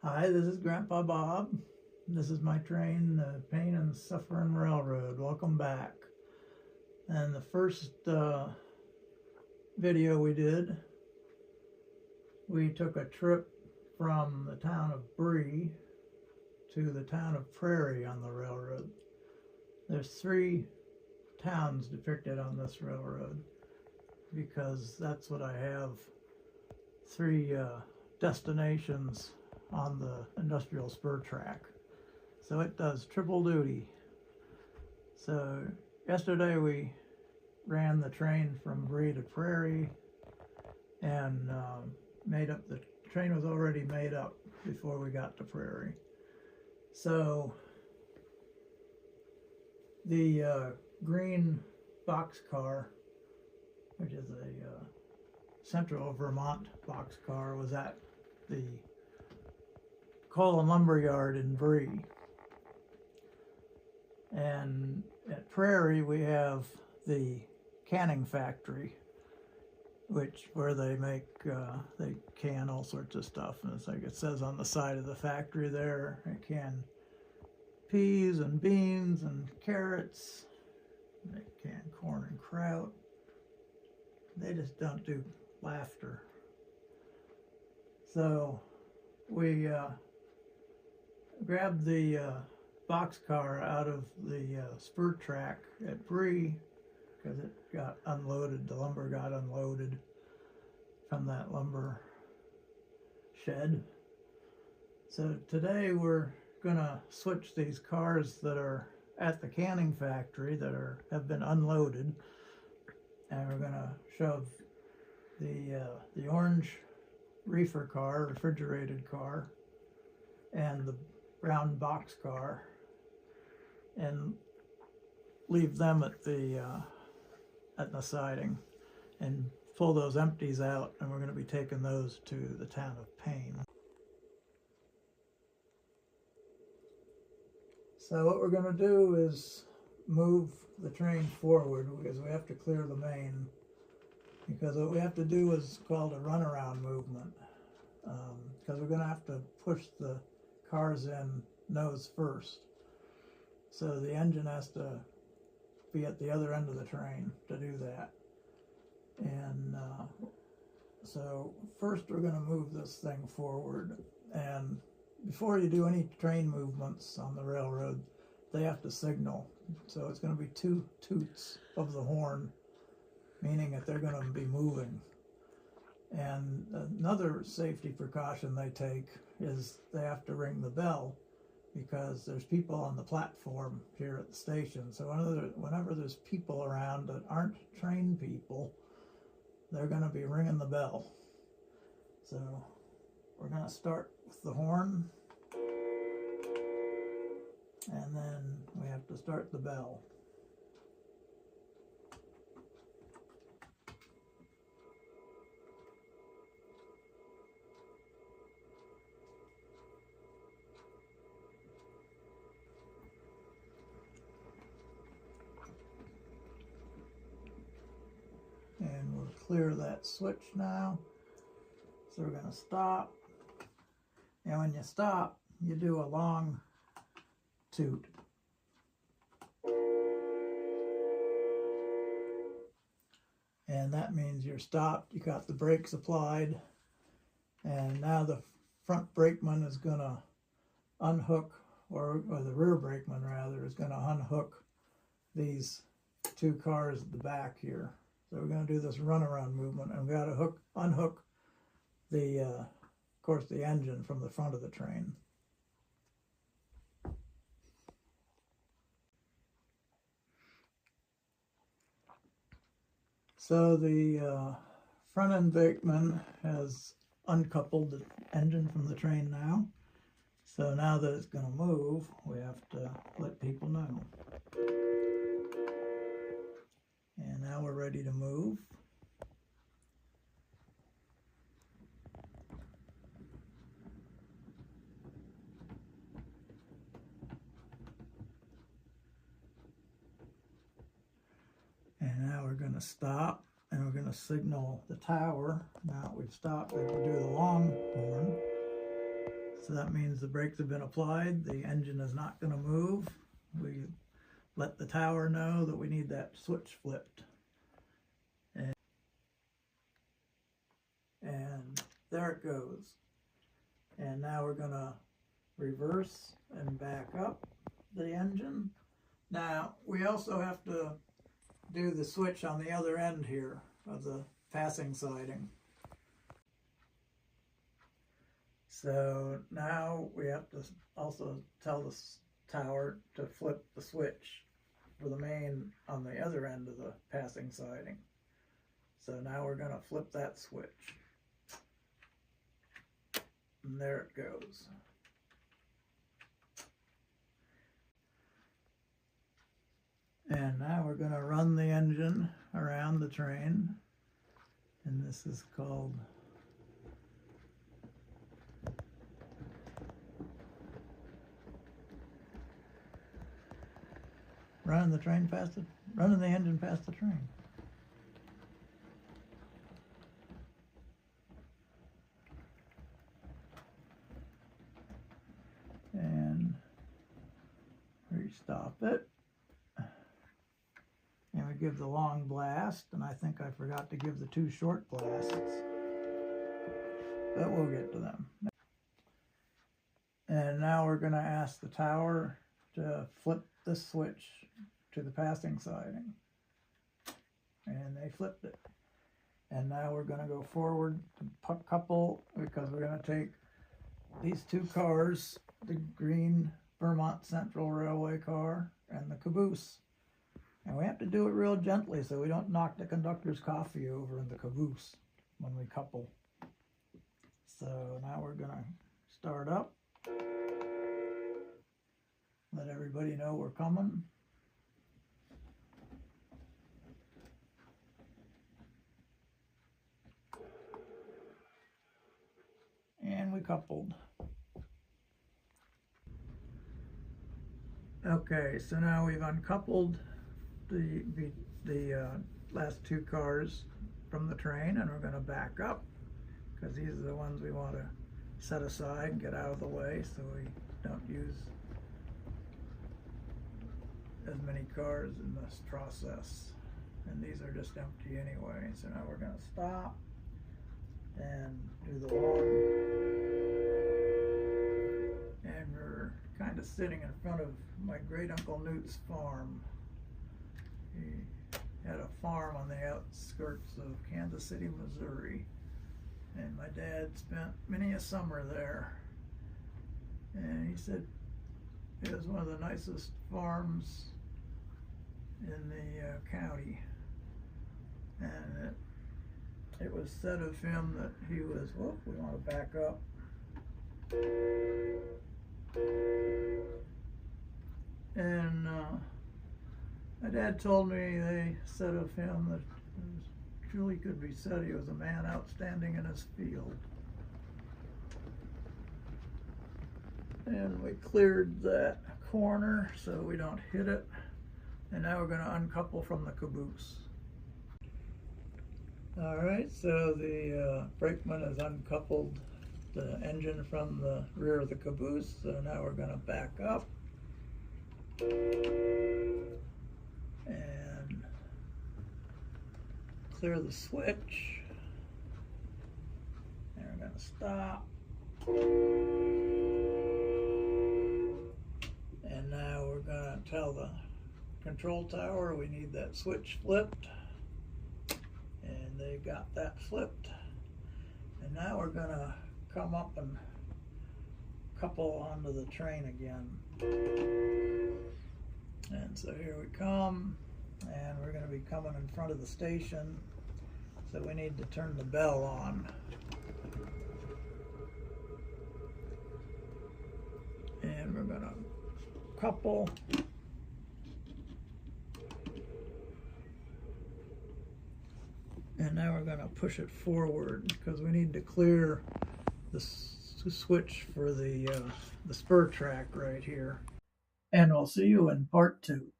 Hi, this is Grandpa Bob. This is my train, the Payne and Suphren Railroad. Welcome back. And the first video we did, we took a trip from the town of Bree to the town of Prairie on the railroad. There's 3 towns depicted on this railroad because that's what I have, 3 destinations on the industrial spur track. So it does triple duty. So yesterday we ran the train from Bree to Prairie and the train was already made up before we got to Prairie. So the green boxcar, which is a Central Vermont boxcar, was at the coal and lumber yard in Bree. And at Prairie we have the canning factory, where they make they can all sorts of stuff, and it's like it says on the side of the factory there, they can peas and beans and carrots, they can corn and kraut. They just don't do laughter. So we grabbed the boxcar out of the spur track at Bree because it got unloaded. The lumber got unloaded from that lumber shed. So today we're gonna switch these cars that are at the canning factory that have been unloaded, and we're gonna shove the orange reefer car, refrigerated car, and the brown box car, and leave them at the siding and pull those empties out, and we're going to be taking those to the town of Payne. So what we're going to do is move the train forward because we have to clear the main, because what we have to do is called a runaround movement, because we're going to have to push the cars in nose first. So the engine has to be at the other end of the train to do that. And so first we're going to move this thing forward. And before you do any train movements on the railroad, they have to signal. So it's going to be 2 toots of the horn, meaning that they're going to be moving. And another safety precaution they take is they have to ring the bell, because there's people on the platform here at the station. So whenever there's people around that aren't trained people, they're going to be ringing the bell. So we're going to start with the horn, and then we have to start the bell. And we'll clear that switch now. So we're going to stop. And when you stop, you do a long toot. And that means you're stopped, you got the brakes applied, and now the front brakeman is going to unhook, or the rear brakeman rather, is going to unhook these 2 cars at the back here. So we're going to do this runaround movement, and we've got to unhook of course, the engine from the front of the train. So the front end brakeman has uncoupled the engine from the train now. So now that it's going to move, we have to let people know. And now we're ready to move. And now we're going to stop, and we're going to signal the tower. Now that we've stopped, we'll do the long horn. So that means the brakes have been applied, the engine is not going to move. We let the tower know that we need that switch flipped. And there it goes. And now we're going to reverse and back up the engine. Now we also have to do the switch on the other end here of the passing siding. So now we have to also tell the tower to flip the switch for the main on the other end of the passing siding. So now we're going to flip that switch. And there it goes. And now we're going to run the engine around the train. And this is called running the engine past the train. And restop it. And we give the long blast, and I think I forgot to give the two short blasts, but we'll get to them. And now we're going to ask the tower to flip the switch to the passing siding. And they flipped it. And now we're going to go forward to couple, because we're going to take these two cars, the green Vermont Central Railway car and the caboose. And we have to do it real gently so we don't knock the conductor's coffee over in the caboose when we couple. So now we're going to start up. Let everybody know we're coming. And we coupled. Okay, so now we've uncoupled the last two cars from the train, and we're going to back up because these are the ones we want to set aside and get out of the way so we don't use as many cars in this process. And these are just empty anyway, so now we're going to stop and do the long. And we're kind of sitting in front of my great Uncle Newt's farm. He had a farm on the outskirts of Kansas City, Missouri, and my dad spent many a summer there. And he said it was one of the nicest farms in the county, and it was said of him that he was, whoop, we want to back up. And my dad told me they said of him that it truly could be said he was a man outstanding in his field. And we cleared that corner so we don't hit it. And now we're going to uncouple from the caboose. Alright, so the brakeman has uncoupled the engine from the rear of the caboose, so now we're going to back up and clear the switch, and we're going to stop, and now we're going to tell the control tower we need that switch flipped, and they got that flipped. And now we're going to come up and couple onto the train again. And so here we come, and we're going to be coming in front of the station, so we need to turn the bell on. And we're going to couple. And now we're going to push it forward because we need to clear the switch for the spur track right here. And we'll see you in part 2.